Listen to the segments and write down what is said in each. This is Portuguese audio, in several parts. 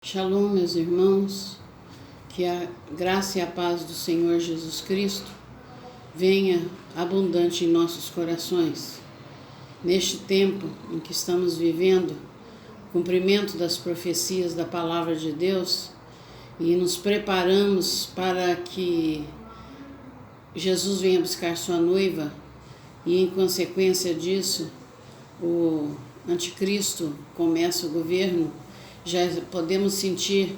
Shalom, meus irmãos, que a graça e a paz do Senhor Jesus Cristo venha abundante em nossos corações. Neste tempo em que estamos vivendo, cumprimento das profecias da Palavra de Deus, e nos preparamos para que Jesus venha buscar sua noiva, e em consequência disso, o anticristo começa o governo. Já podemos sentir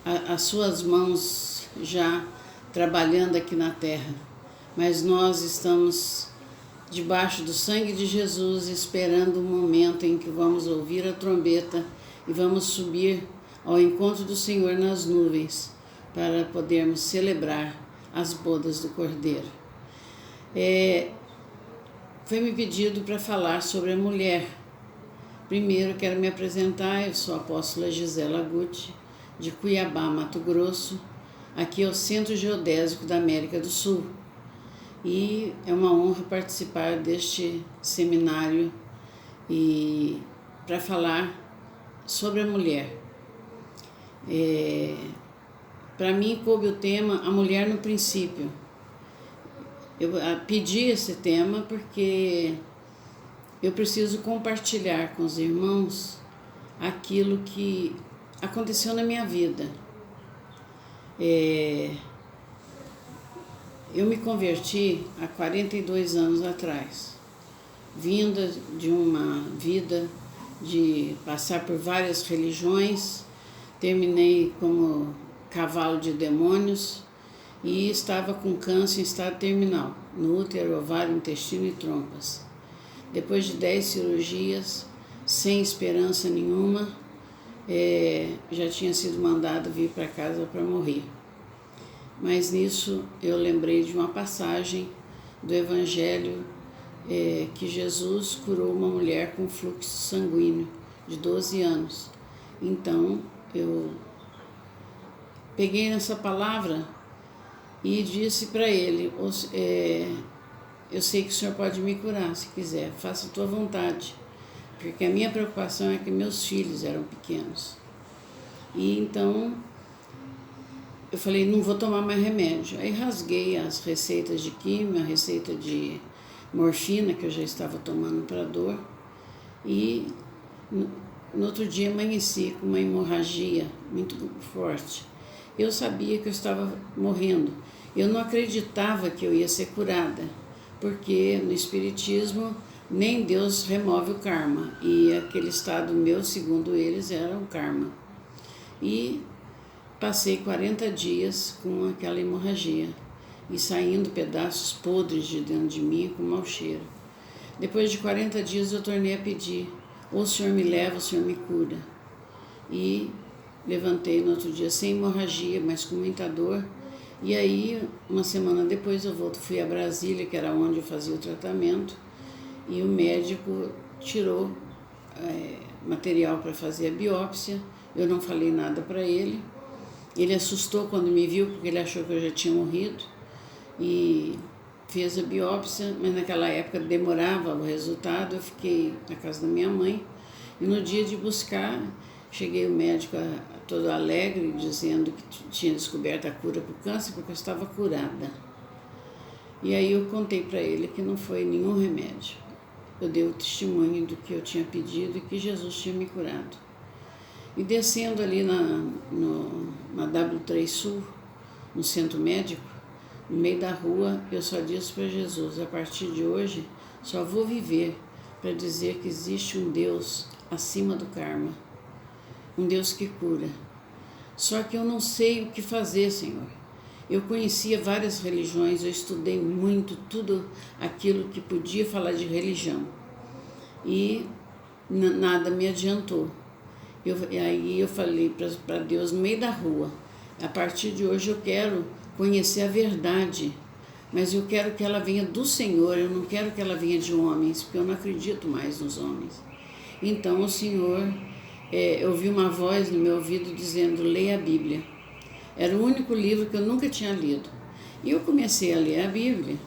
as suas mãos já trabalhando aqui na terra, mas nós estamos debaixo do sangue de Jesus, esperando o momento em que vamos ouvir a trombeta e vamos subir ao encontro do Senhor nas nuvens, para podermos celebrar as bodas do Cordeiro. Foi-me pedido para falar sobre a mulher. Primeiro quero me apresentar, eu sou a apóstola Gisela Guti, de Cuiabá, Mato Grosso. Aqui é o Centro Geodésico da América do Sul. E é uma honra participar deste seminário e para falar sobre a mulher. Para mim coube o tema A Mulher no Princípio. Eu pedi esse tema porque eu preciso compartilhar com os irmãos aquilo que aconteceu na minha vida. Eu me converti há 42 anos atrás, vinda de uma vida de passar por várias religiões. Terminei como cavalo de demônios e estava com câncer em estado terminal, no útero, ovário, intestino e trompas. Depois de 10 cirurgias, sem esperança nenhuma, já tinha sido mandado vir para casa para morrer. Mas nisso eu lembrei de uma passagem do Evangelho que Jesus curou uma mulher com fluxo sanguíneo de 12 anos. Então eu peguei nessa palavra e disse para ele: eu sei que o Senhor pode me curar, se quiser, faça a tua vontade, porque a minha preocupação é que meus filhos eram pequenos. E então eu falei: não vou tomar mais remédio. Aí rasguei as receitas de químio, a receita de morfina que eu já estava tomando para dor, e no outro dia amanheci com uma hemorragia muito forte. Eu sabia que eu estava morrendo. Eu não acreditava que eu ia ser curada, porque no Espiritismo nem Deus remove o karma, e aquele estado meu, segundo eles, era o karma. E passei 40 dias com aquela hemorragia e saindo pedaços podres de dentro de mim com mau cheiro. Depois de 40 dias eu tornei a pedir: ou o Senhor me leva, ou o Senhor me cura. E levantei no outro dia sem hemorragia, mas com muita dor. E aí, uma semana depois, fui a Brasília, que era onde eu fazia o tratamento, e o médico tirou material para fazer a biópsia. Eu não falei nada para ele. Ele assustou quando me viu, porque ele achou que eu já tinha morrido, e fez a biópsia, mas naquela época demorava o resultado. Eu fiquei na casa da minha mãe, e no dia de buscar, cheguei o médico todo alegre, dizendo que tinha descoberto a cura para o câncer, porque eu estava curada. E aí eu contei para ele que não foi nenhum remédio. Eu dei o testemunho do que eu tinha pedido e que Jesus tinha me curado. E descendo ali na W3 Sul, no centro médico, no meio da rua, eu só disse para Jesus: a partir de hoje, só vou viver para dizer que existe um Deus acima do karma, um Deus que cura. Só que eu não sei o que fazer, Senhor. Eu conhecia várias religiões, eu estudei muito, tudo aquilo que podia falar de religião, e nada me adiantou. Aí eu falei para Deus no meio da rua: a partir de hoje eu quero conhecer a verdade, mas eu quero que ela venha do Senhor, eu não quero que ela venha de homens, porque eu não acredito mais nos homens. Então o Senhor, eu ouvi uma voz no meu ouvido dizendo: leia a Bíblia. Era o único livro que eu nunca tinha lido. E eu comecei a ler a Bíblia,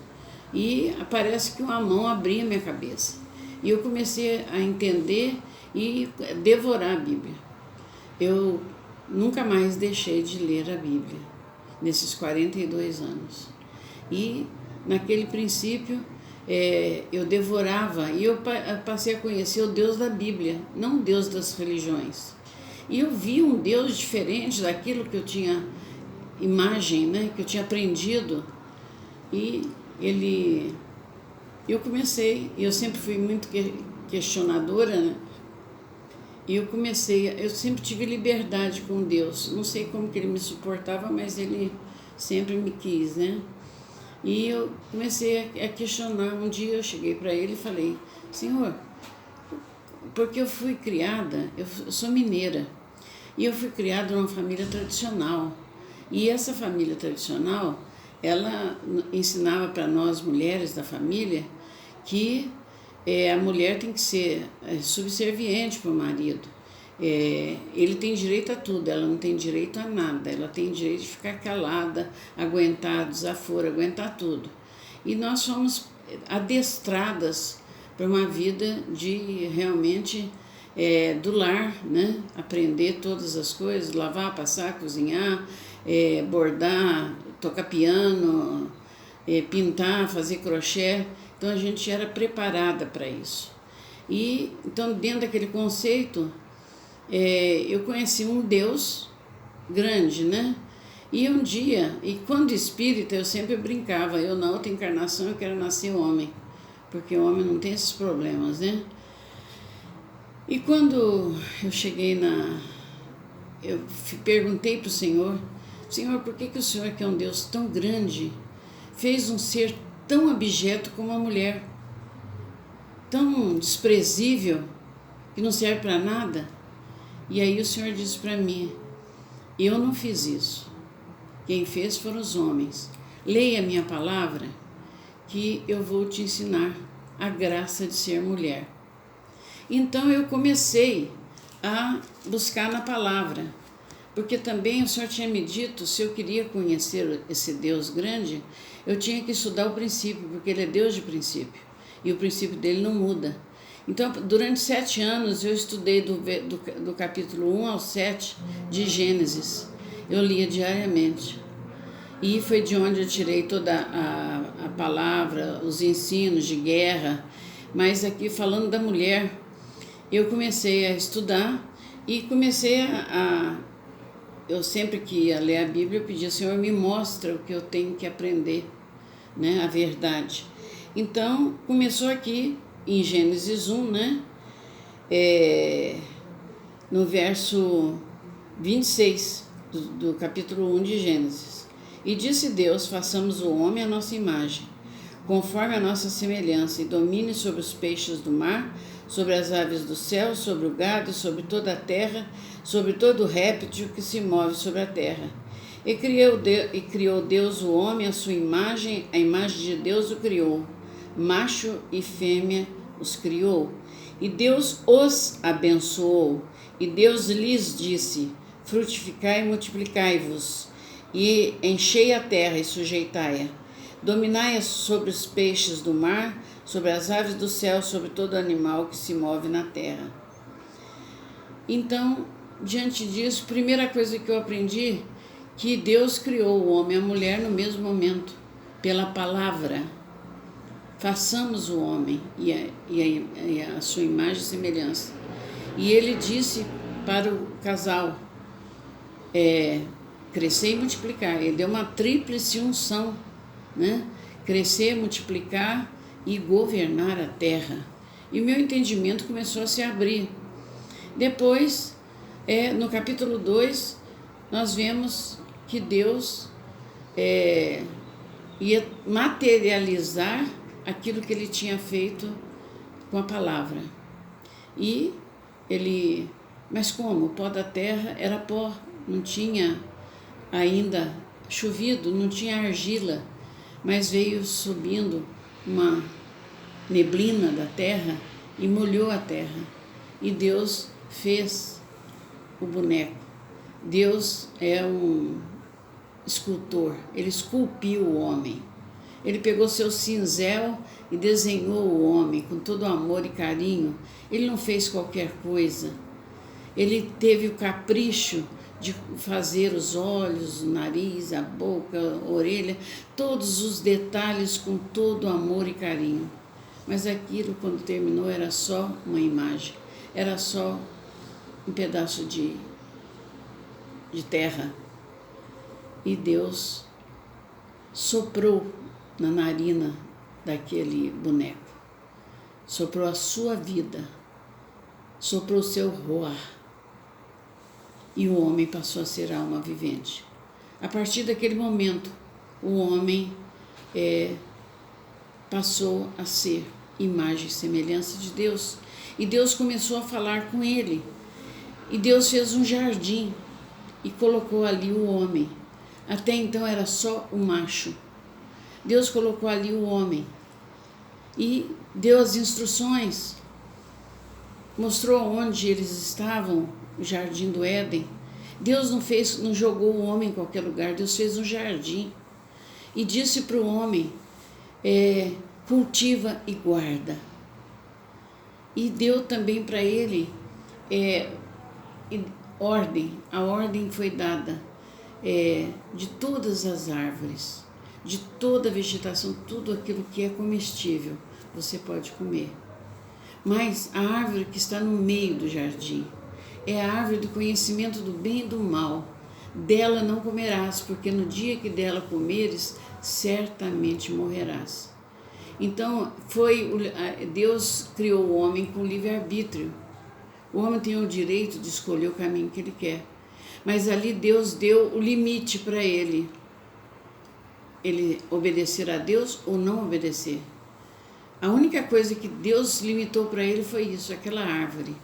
e parece que uma mão abria minha cabeça. E eu comecei a entender e devorar a Bíblia. Eu nunca mais deixei de ler a Bíblia, nesses 42 anos. E naquele princípio eu devorava e eu passei a conhecer o Deus da Bíblia, não o Deus das religiões. E eu vi um Deus diferente daquilo que eu tinha imagem, né, que eu tinha aprendido. E eu comecei, eu sempre fui muito questionadora, né? E eu sempre tive liberdade com Deus. Não sei como que ele me suportava, mas ele sempre me quis, né? E eu comecei a questionar. Um dia eu cheguei para ele e falei: Senhor, porque eu fui criada, eu sou mineira, e eu fui criada numa família tradicional. E essa família tradicional, ela ensinava para nós, mulheres da família, que a mulher tem que ser subserviente para o marido. Ele tem direito a tudo, ela não tem direito a nada. Ela tem direito de ficar calada, aguentar desaforo, aguentar tudo. E nós fomos adestradas para uma vida de realmente do lar, né? Aprender todas as coisas, lavar, passar, cozinhar, bordar, tocar piano, pintar, fazer crochê. Então a gente era preparada para isso. E então, dentro daquele conceito, eu conheci um Deus grande, né? E um dia, e quando espírita, eu sempre brincava: eu na outra encarnação eu quero nascer homem, porque o homem não tem esses problemas, né? E quando eu cheguei eu perguntei para o Senhor: Senhor, por que o Senhor, que é um Deus tão grande, fez um ser tão abjeto como a mulher, tão desprezível, que não serve para nada? E aí o Senhor disse para mim: eu não fiz isso, quem fez foram os homens. Leia a minha palavra, que eu vou te ensinar a graça de ser mulher. Então eu comecei a buscar na palavra, porque também o Senhor tinha me dito, se eu queria conhecer esse Deus grande, eu tinha que estudar o princípio, porque ele é Deus de princípio, e o princípio dele não muda. Então, durante 7 anos, eu estudei do capítulo 1 ao 7 de Gênesis. Eu lia diariamente. E foi de onde eu tirei toda a palavra, os ensinos de guerra. Mas aqui, falando da mulher, eu comecei a estudar e comecei eu sempre que ia ler a Bíblia, eu pedia: Senhor, me mostra o que eu tenho que aprender, né, a verdade. Então, começou aqui em Gênesis 1, né, no verso 26 do capítulo 1 de Gênesis. E disse Deus: façamos o homem à nossa imagem, conforme a nossa semelhança, e domine sobre os peixes do mar, sobre as aves do céu, sobre o gado, sobre toda a terra, sobre todo réptil que se move sobre a terra. E criou Deus o homem à sua imagem, a imagem de Deus o criou, macho e fêmea os criou. E Deus os abençoou, e Deus lhes disse: frutificai e multiplicai-vos, e enchei a terra e sujeitai-a. Dominai sobre os peixes do mar, sobre as aves do céu, sobre todo animal que se move na terra. Então, diante disso, primeira coisa que eu aprendi, que Deus criou o homem e a mulher no mesmo momento, pela palavra. Façamos o homem e a sua imagem e semelhança. E ele disse para o casal, crescer e multiplicar. Ele deu uma tríplice unção, né? Crescer, multiplicar e governar a terra. E o meu entendimento começou a se abrir. Depois, no capítulo 2, nós vemos que Deus ia materializar aquilo que ele tinha feito com a palavra. E mas como? O pó da terra era pó, não tinha ainda chovido, não tinha argila, mas veio subindo uma neblina da terra e molhou a terra. E Deus fez o boneco. Deus é um escultor, ele esculpiu o homem. Ele pegou seu cinzel e desenhou o homem com todo amor e carinho. Ele não fez qualquer coisa. Ele teve o capricho de fazer os olhos, o nariz, a boca, a orelha, todos os detalhes com todo amor e carinho. Mas aquilo, quando terminou, era só uma imagem, era só um pedaço de terra. E Deus soprou na narina daquele boneco, soprou a sua vida, soprou o seu roar, e o homem passou a ser alma vivente. A partir daquele momento, o homem passou a ser imagem e semelhança de Deus, e Deus começou a falar com ele, e Deus fez um jardim e colocou ali o homem. Até então era só o macho. Deus colocou ali o homem e deu as instruções, mostrou onde eles estavam, o jardim do Éden. Deus não jogou o homem em qualquer lugar, Deus fez um jardim e disse para o homem, cultiva e guarda. E deu também para ele ordem. A ordem foi dada de todas as árvores, de toda a vegetação, tudo aquilo que é comestível, você pode comer. Mas a árvore que está no meio do jardim é a árvore do conhecimento do bem e do mal. Dela não comerás, porque no dia que dela comeres, certamente morrerás. Então, Deus criou o homem com livre-arbítrio. O homem tem o direito de escolher o caminho que ele quer. Mas ali Deus deu o limite para ele obedecer a Deus ou não obedecer. A única coisa que Deus limitou para ele foi isso, aquela árvore.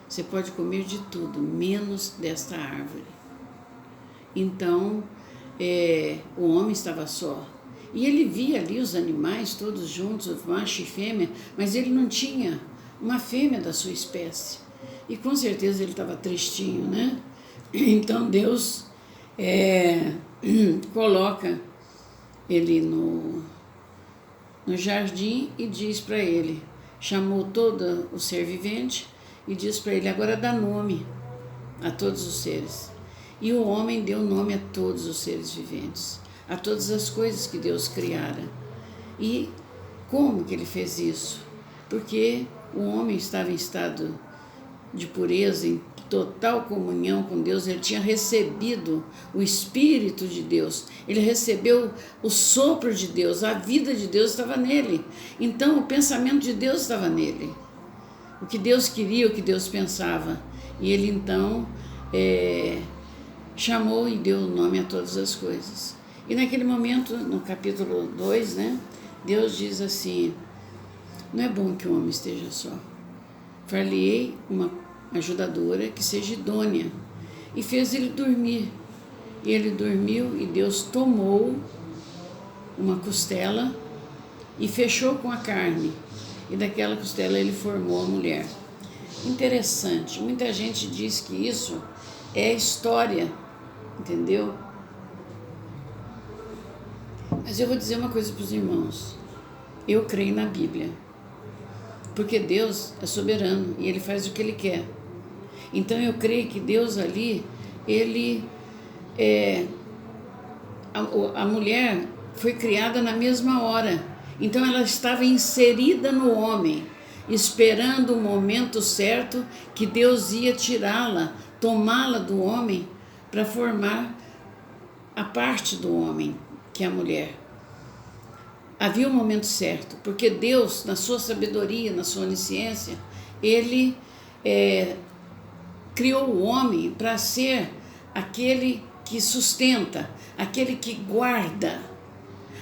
Você pode comer de tudo, menos desta árvore. Então, o homem estava só. E ele via ali os animais todos juntos, macho e fêmea, mas ele não tinha uma fêmea da sua espécie. E com certeza ele estava tristinho, né? Então Deus coloca ele no jardim e diz para ele, chamou todo o ser vivente e diz para ele, agora dá nome a todos os seres. E o homem deu nome a todos os seres viventes, a todas as coisas que Deus criara. E como que ele fez isso? Porque o homem estava em estado de pureza, em total comunhão com Deus, ele tinha recebido o Espírito de Deus, ele recebeu o sopro de Deus, a vida de Deus estava nele. Então o pensamento de Deus estava nele, o que Deus queria, o que Deus pensava. E ele então chamou e deu nome a todas as coisas. E naquele momento, no capítulo 2, né, Deus diz assim, não é bom que o homem esteja só. Far-lhe-ei uma ajudadora que seja idônea. E fez ele dormir. E ele dormiu e Deus tomou uma costela e fechou com a carne. E daquela costela ele formou a mulher. Interessante. Muita gente diz que isso é história, entendeu? Mas eu vou dizer uma coisa para os irmãos. Eu creio na Bíblia. Porque Deus é soberano e Ele faz o que Ele quer. Então eu creio que Deus ali, a mulher foi criada na mesma hora. Então ela estava inserida no homem, esperando o momento certo que Deus ia tirá-la, tomá-la do homem para formar a parte do homem, que é a mulher. Havia um momento certo, porque Deus, na sua sabedoria, na sua onisciência, Ele criou o homem para ser aquele que sustenta, aquele que guarda,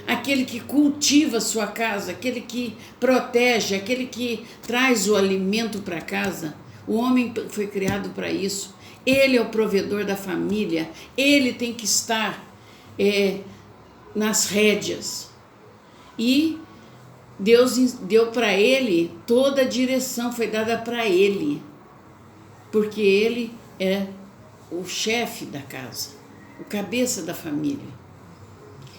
aquele que cultiva a sua casa, aquele que protege, aquele que traz o alimento para casa. O homem foi criado para isso. Ele é o provedor da família, ele tem que estar nas rédeas. E Deus deu para ele, toda a direção foi dada para ele, porque ele é o chefe da casa, o cabeça da família.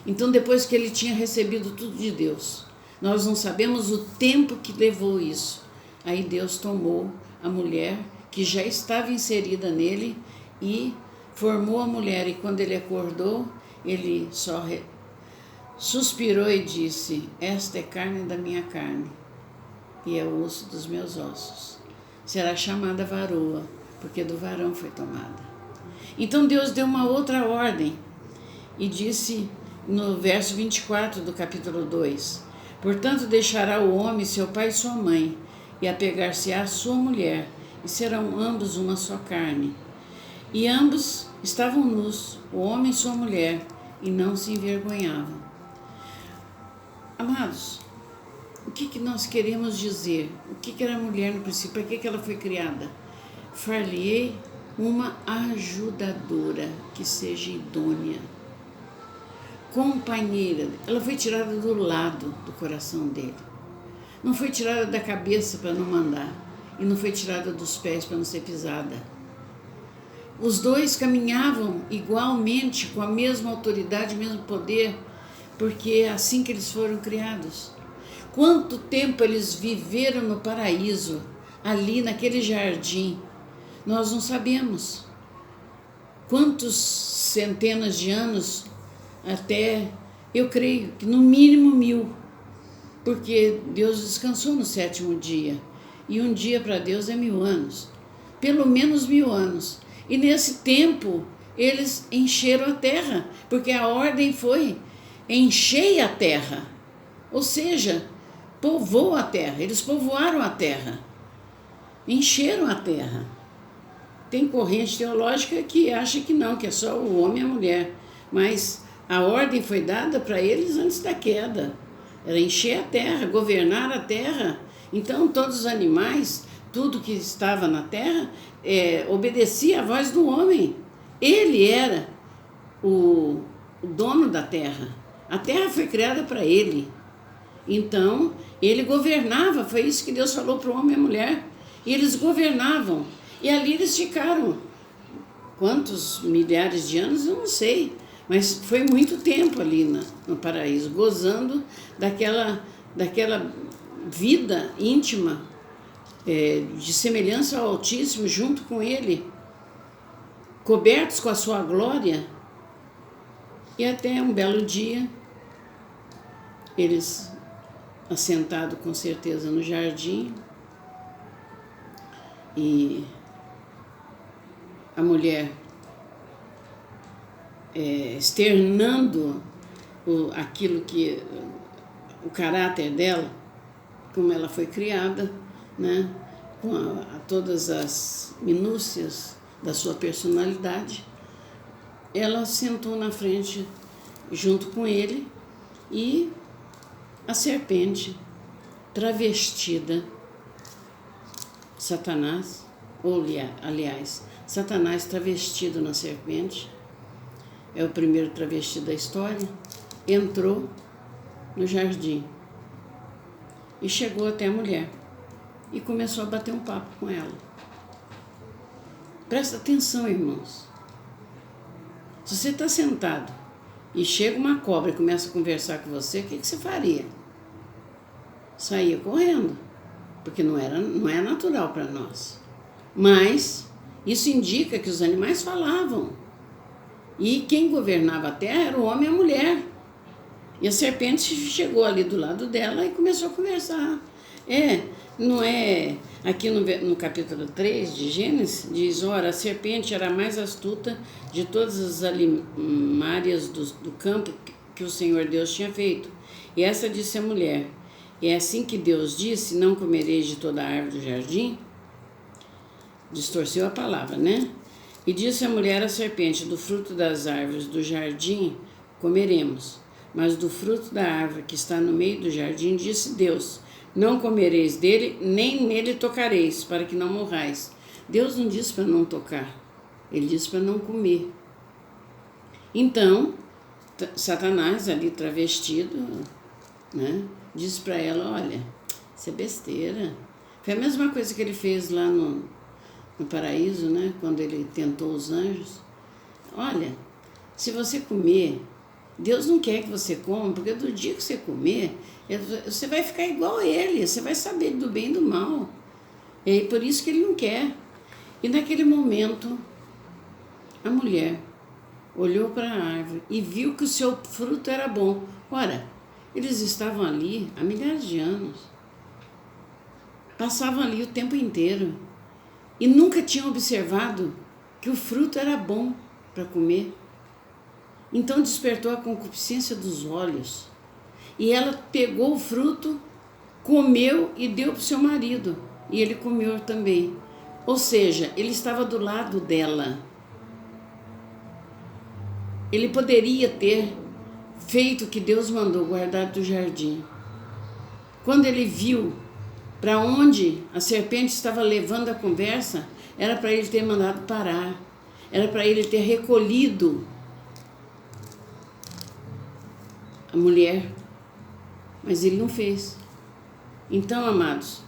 Então, depois que ele tinha recebido tudo de Deus, nós não sabemos o tempo que levou isso. Aí Deus tomou a mulher que já estava inserida nele e formou a mulher, e quando ele acordou, ele só suspirou e disse: esta é carne da minha carne e é o osso dos meus ossos. Será chamada varoa, porque do varão foi tomada. Então Deus deu uma outra ordem e disse no verso 24 do capítulo 2: portanto deixará o homem seu pai e sua mãe, e apegar-se-á à sua mulher, e serão ambos uma só carne. E ambos estavam nus, o homem e sua mulher, e não se envergonhavam. Amados, o que nós queremos dizer? O que era a mulher no princípio? Para que ela foi criada? Far-lhe-ei uma ajudadora que seja idônea, companheira. Ela foi tirada do lado do coração dele. Não foi tirada da cabeça para não mandar, e não foi tirada dos pés para não ser pisada. Os dois caminhavam igualmente, com a mesma autoridade, o mesmo poder, porque é assim que eles foram criados. Quanto tempo eles viveram no paraíso, ali naquele jardim, nós não sabemos. Quantos centenas de anos, até, eu creio que no mínimo 1000, porque Deus descansou no 7º dia, e um dia para Deus é 1000 anos, pelo menos 1000 anos. E nesse tempo eles encheram a terra, porque a ordem foi: enchei a terra, ou seja, povoou a terra. Eles povoaram a terra, encheram a terra. Tem corrente teológica que acha que não, que é só o homem e a mulher, mas a ordem foi dada para eles antes da queda. Era encher a terra, governar a terra. Então todos os animais, tudo que estava na terra, obedecia à voz do homem. Ele era o dono da terra. A terra foi criada para ele. Então, ele governava. Foi isso que Deus falou para o homem e a mulher. E eles governavam. E ali eles ficaram. Quantos milhares de anos, eu não sei. Mas foi muito tempo ali no paraíso, gozando daquela vida íntima, de semelhança ao Altíssimo, junto com ele, cobertos com a sua glória. E até um belo dia, eles, assentados com certeza no jardim, e a mulher externando aquilo que o caráter dela, como ela foi criada, né, com todas as minúcias da sua personalidade, ela sentou na frente junto com ele, e a serpente travestida, Satanás, aliás, Satanás travestido na serpente, é o primeiro travestido da história, entrou no jardim e chegou até a mulher e começou a bater um papo com ela. Presta atenção, irmãos. Se você está sentado e chega uma cobra e começa a conversar com você, o que você faria? Saía correndo, porque não é natural para nós. Mas isso indica que os animais falavam. E quem governava a terra era o homem e a mulher. E a serpente chegou ali do lado dela e começou a conversar. Não é... Aqui no capítulo 3 de Gênesis, diz: ora, a serpente era a mais astuta de todas as alimárias do campo que o Senhor Deus tinha feito. E essa disse a mulher: é assim que Deus disse, não comereis de toda a árvore do jardim? Distorceu a palavra, né? E disse a mulher à serpente: do fruto das árvores do jardim comeremos, mas do fruto da árvore que está no meio do jardim, disse Deus: não comereis dele, nem nele tocareis, para que não morrais. Deus não disse para não tocar, ele disse para não comer. Então, Satanás, ali travestido, né, disse para ela: olha, isso é besteira. Foi a mesma coisa que ele fez lá no paraíso, né, quando ele tentou os anjos. Olha, se você comer, Deus não quer que você coma, porque do dia que você comer, você vai ficar igual a ele, você vai saber do bem e do mal. É por isso que ele não quer. E naquele momento, a mulher olhou para a árvore e viu que o seu fruto era bom. Ora, eles estavam ali há milhares de anos. Passavam ali o tempo inteiro e nunca tinham observado que o fruto era bom para comer. Então despertou a concupiscência dos olhos e ela pegou o fruto, comeu e deu para o seu marido e ele comeu também. Ou seja, ele estava do lado dela. Ele poderia ter feito o que Deus mandou, guardar do jardim. Quando ele viu para onde a serpente estava levando a conversa, era para ele ter mandado parar, era para ele ter recolhido a mulher, mas ele não fez. Então, amados,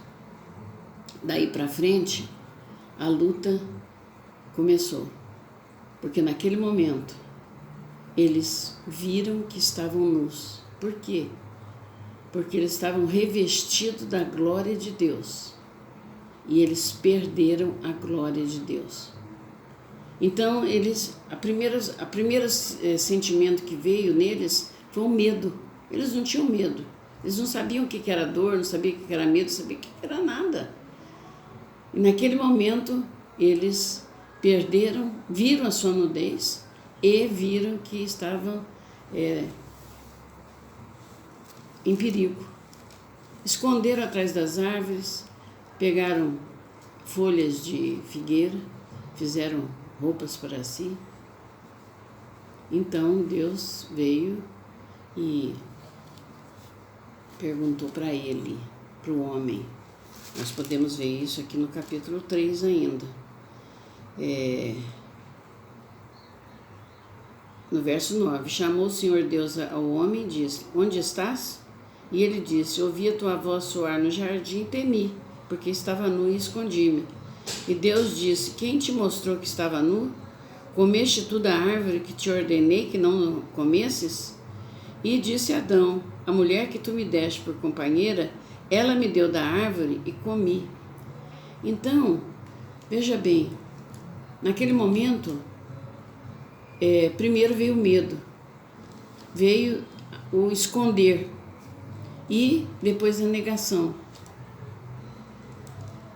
daí para frente, a luta começou, porque naquele momento eles viram que estavam nus. Por quê? Porque eles estavam revestidos da glória de Deus e eles perderam a glória de Deus. Então, a primeira sentimento que veio neles foi o medo. Eles não tinham medo, eles não sabiam o que era dor, não sabiam o que era medo, não sabiam o que era nada. E naquele momento, eles perderam, viram a sua nudez e viram que estavam em perigo. Esconderam atrás das árvores, pegaram folhas de figueira, fizeram roupas para si. Então Deus veio e perguntou para ele, para o homem. Nós podemos ver isso aqui no capítulo 3 ainda. No verso 9, chamou o Senhor Deus ao homem e disse, onde estás? E ele disse, ouvi a tua voz soar no jardim e temi, porque estava nu e escondi-me. E Deus disse, quem te mostrou que estava nu? Comeste tu da árvore que te ordenei que não comesses? E disse Adão, a mulher que tu me deste por companheira, ela me deu da árvore e comi. Então, veja bem, naquele momento, primeiro veio o medo, veio o esconder e depois a negação.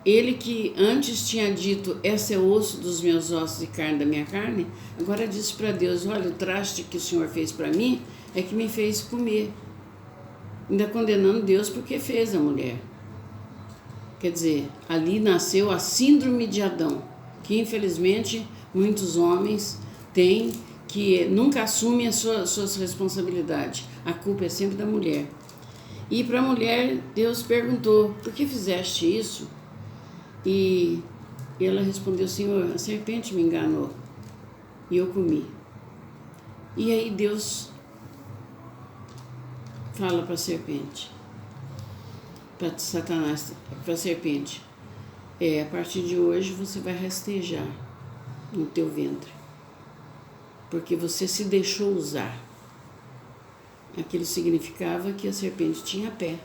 Ele que antes tinha dito, esse é osso dos meus ossos e carne da minha carne, agora disse para Deus, olha, o traste que o Senhor fez para mim é que me fez comer. Ainda condenando Deus porque fez a mulher. Quer dizer, ali nasceu a síndrome de Adão, que infelizmente muitos homens têm, que nunca assumem as suas responsabilidades. A culpa é sempre da mulher. E para a mulher, Deus perguntou, por que fizeste isso? E ela respondeu, Senhor, a serpente me enganou e eu comi. E aí Deus fala para a serpente, para Satanás, para a serpente, a partir de hoje você vai rastejar no teu ventre, porque você se deixou usar. Aquilo significava que a serpente tinha pé,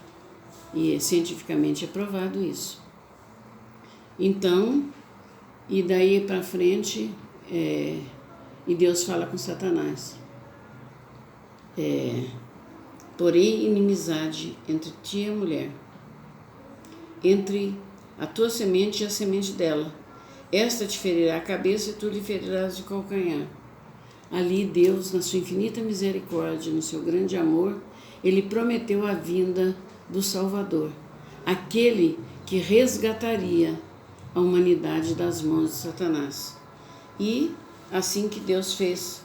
e cientificamente é provado isso. Então, e daí para frente, e Deus fala com Satanás, porém inimizade entre ti e a mulher, entre a tua semente e a semente dela. Esta te ferirá a cabeça e tu lhe ferirás de calcanhar. Ali Deus, na sua infinita misericórdia, no seu grande amor, Ele prometeu a vinda do Salvador, aquele que resgataria a humanidade das mãos de Satanás. E assim que Deus fez,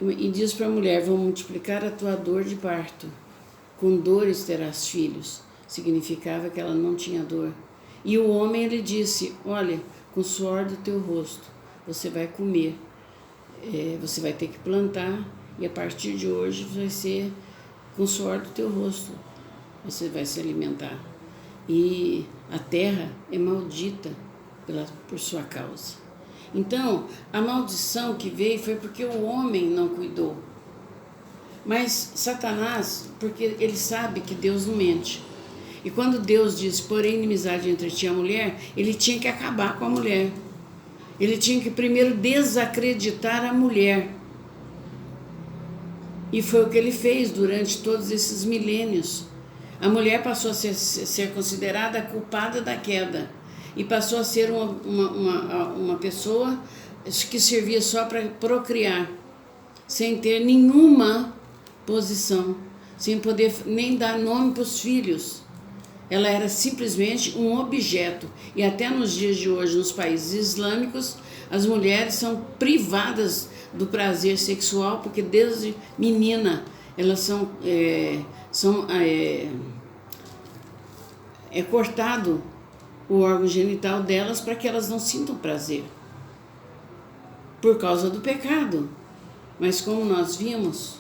e diz para a mulher, vou multiplicar a tua dor de parto, com dores terás filhos. Significava que ela não tinha dor. E o homem, ele disse, olha, com o suor do teu rosto, você vai comer, você vai ter que plantar, e a partir de hoje vai ser com o suor do teu rosto, você vai se alimentar. E a terra é maldita por sua causa. Então, a maldição que veio foi porque o homem não cuidou. Mas Satanás, porque ele sabe que Deus não mente. E quando Deus diz, porém inimizade entre ti e a mulher, ele tinha que acabar com a mulher. Ele tinha que primeiro desacreditar a mulher. E foi o que ele fez durante todos esses milênios. A mulher passou a ser considerada a culpada da queda e passou a ser uma pessoa que servia só para procriar, sem ter nenhuma posição, sem poder nem dar nome para os filhos. Ela era simplesmente um objeto. E até nos dias de hoje, nos países islâmicos, as mulheres são privadas do prazer sexual, porque desde menina elas é cortado o órgão genital delas para que elas não sintam prazer, por causa do pecado. Mas como nós vimos,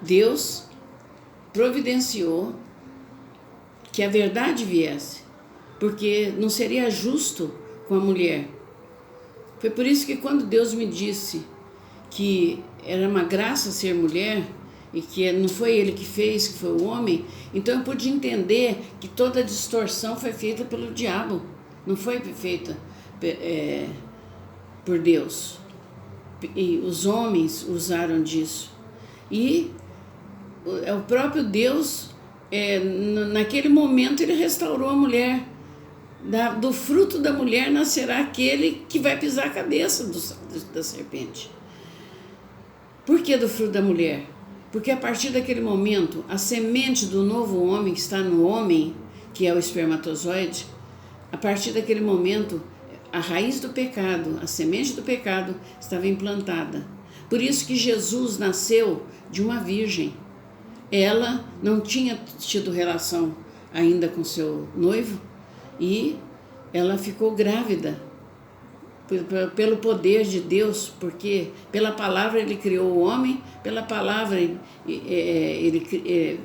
Deus providenciou que a verdade viesse, porque não seria justo com a mulher. Foi por isso que quando Deus me disse que era uma graça ser mulher e que não foi Ele que fez, que foi o homem, então eu pude entender que toda a distorção foi feita pelo diabo, não foi feita por Deus. E os homens usaram disso. E o próprio Deus, naquele momento, ele restaurou a mulher. Do fruto da mulher nascerá aquele que vai pisar a cabeça da serpente. Por que do fruto da mulher? Porque a partir daquele momento, a semente do novo homem que está no homem, que é o espermatozoide, a partir daquele momento, a raiz do pecado, a semente do pecado estava implantada. Por isso que Jesus nasceu de uma virgem. Ela não tinha tido relação ainda com seu noivo e ela ficou grávida pelo poder de Deus, porque pela palavra ele criou o homem, pela palavra ele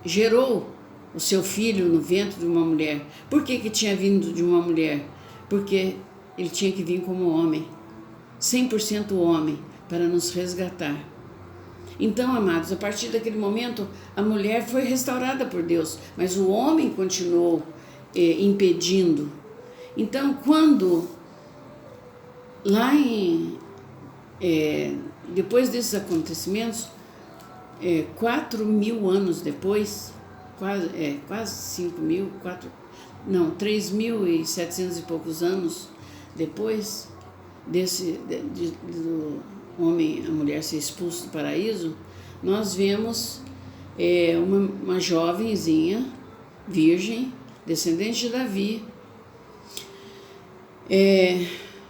gerou o seu filho no ventre de uma mulher. Por que tinha vindo de uma mulher? Porque ele tinha que vir como homem, 100% homem, para nos resgatar. Então, amados, a partir daquele momento, a mulher foi restaurada por Deus, mas o homem continuou impedindo. Então, quando, depois desses acontecimentos, 4.000 anos depois, quase 5.000, 3.700 e poucos anos depois do homem, a mulher ser expulso do paraíso, nós vemos uma jovenzinha, virgem, descendente de Davi,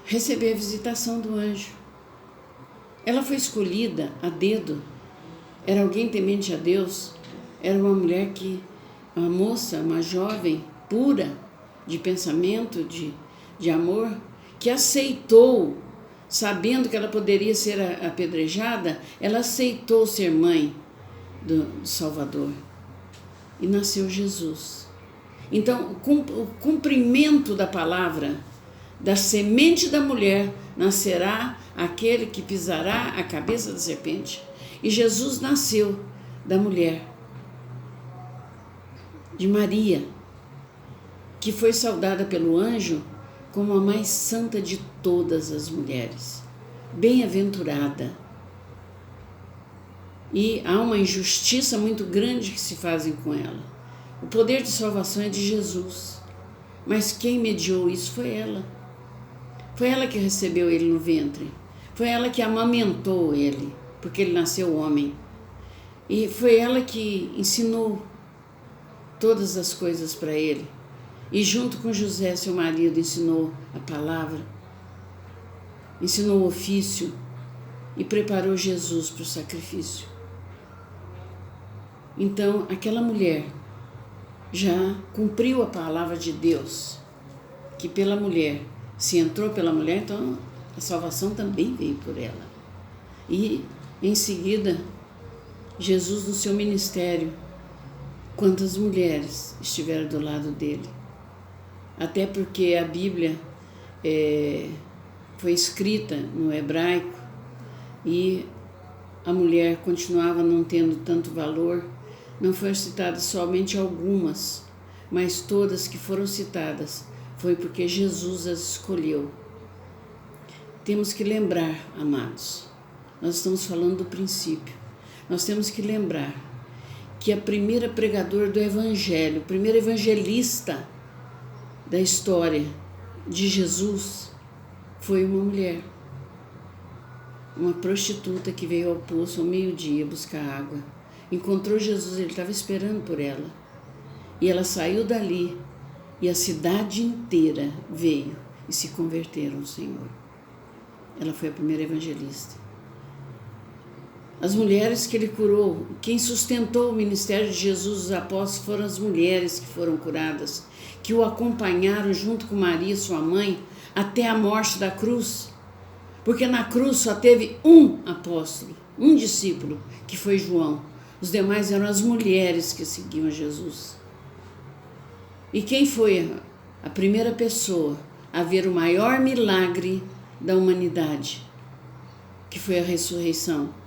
receber a visitação do anjo. Ela foi escolhida a dedo, era alguém temente a Deus, era uma mulher uma moça, uma jovem pura, de pensamento, de amor, que aceitou, sabendo que ela poderia ser apedrejada, ela aceitou ser mãe do Salvador. E nasceu Jesus. Então, o cumprimento da palavra, da semente da mulher, nascerá aquele que pisará a cabeça da serpente. E Jesus nasceu da mulher, de Maria, que foi saudada pelo anjo como a mais santa de todas as mulheres, bem-aventurada. E há uma injustiça muito grande que se fazem com ela. O poder de salvação é de Jesus, mas quem mediou isso foi ela. Foi ela que recebeu ele no ventre, foi ela que amamentou ele, porque ele nasceu homem. E foi ela que ensinou todas as coisas para ele. E junto com José, seu marido, ensinou a palavra, ensinou o ofício e preparou Jesus para o sacrifício. Então, aquela mulher já cumpriu a palavra de Deus, que pela mulher, se entrou pela mulher, então a salvação também veio por ela. E, em seguida, Jesus, no seu ministério, quantas mulheres estiveram do lado dele. Até porque a Bíblia foi escrita no hebraico e a mulher continuava não tendo tanto valor. Não foram citadas somente algumas, mas todas que foram citadas foi porque Jesus as escolheu. Temos que lembrar, amados, nós estamos falando do princípio, nós temos que lembrar que a primeira pregadora do Evangelho, o primeiro evangelista da história de Jesus foi uma mulher, uma prostituta que veio ao poço ao meio-dia buscar água. Encontrou Jesus, ele estava esperando por ela. E ela saiu dali e a cidade inteira veio e se converteram ao Senhor. Ela foi a primeira evangelista. As mulheres que ele curou, quem sustentou o ministério de Jesus, os apóstolos, foram as mulheres que foram curadas, que o acompanharam junto com Maria, sua mãe, até a morte da cruz. Porque na cruz só teve um apóstolo, um discípulo, que foi João. Os demais eram as mulheres que seguiam Jesus. E quem foi a primeira pessoa a ver o maior milagre da humanidade, que foi a ressurreição?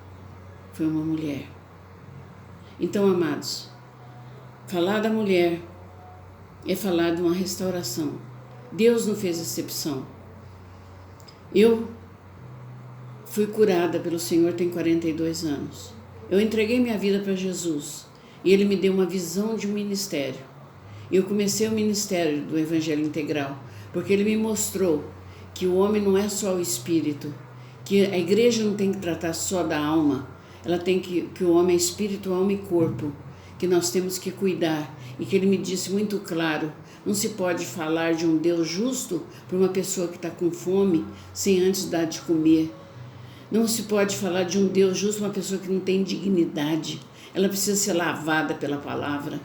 Foi uma mulher. Então, amados, falar da mulher é falar de uma restauração. Deus não fez exceção. Eu fui curada pelo Senhor tem 42 anos. Eu entreguei minha vida para Jesus e Ele me deu uma visão de um ministério. Eu comecei o ministério do Evangelho Integral, porque Ele me mostrou que o homem não é só o espírito, que a igreja não tem que tratar só da alma, ela tem que o homem é espírito, alma e corpo, que nós temos que cuidar. E que Ele me disse muito claro, não se pode falar de um Deus justo para uma pessoa que está com fome, sem antes dar de comer. Não se pode falar de um Deus justo para uma pessoa que não tem dignidade. Ela precisa ser lavada pela palavra.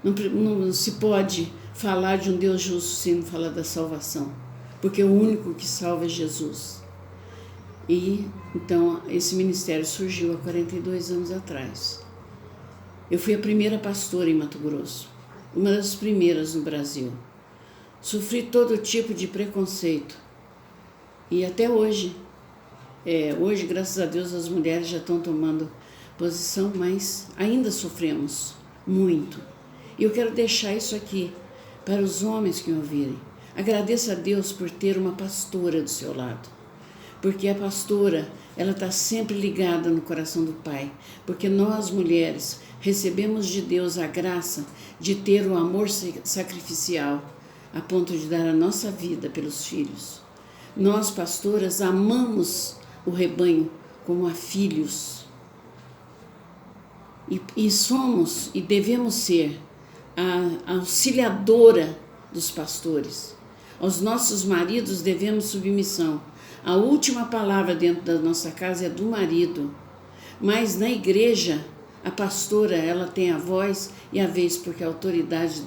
Não se pode falar de um Deus justo sem falar da salvação, porque o único que salva é Jesus. E então esse ministério surgiu há 42 anos atrás. Eu fui a primeira pastora em Mato Grosso, uma das primeiras no Brasil. Sofri todo tipo de preconceito. E até hoje, hoje, graças a Deus, as mulheres já estão tomando posição, mas ainda sofremos muito. E eu quero deixar isso aqui para os homens que me ouvirem. Agradeça a Deus por ter uma pastora do seu lado. Porque a pastora, ela está sempre ligada no coração do Pai. Porque nós, mulheres, recebemos de Deus a graça de ter o amor sacrificial, a ponto de dar a nossa vida pelos filhos. Nós, pastoras, amamos o rebanho como a filhos. E somos e devemos ser a auxiliadora dos pastores. Aos nossos maridos devemos submissão. A última palavra dentro da nossa casa é do marido. Mas na igreja, a pastora, ela tem a voz e a vez, porque a autoridade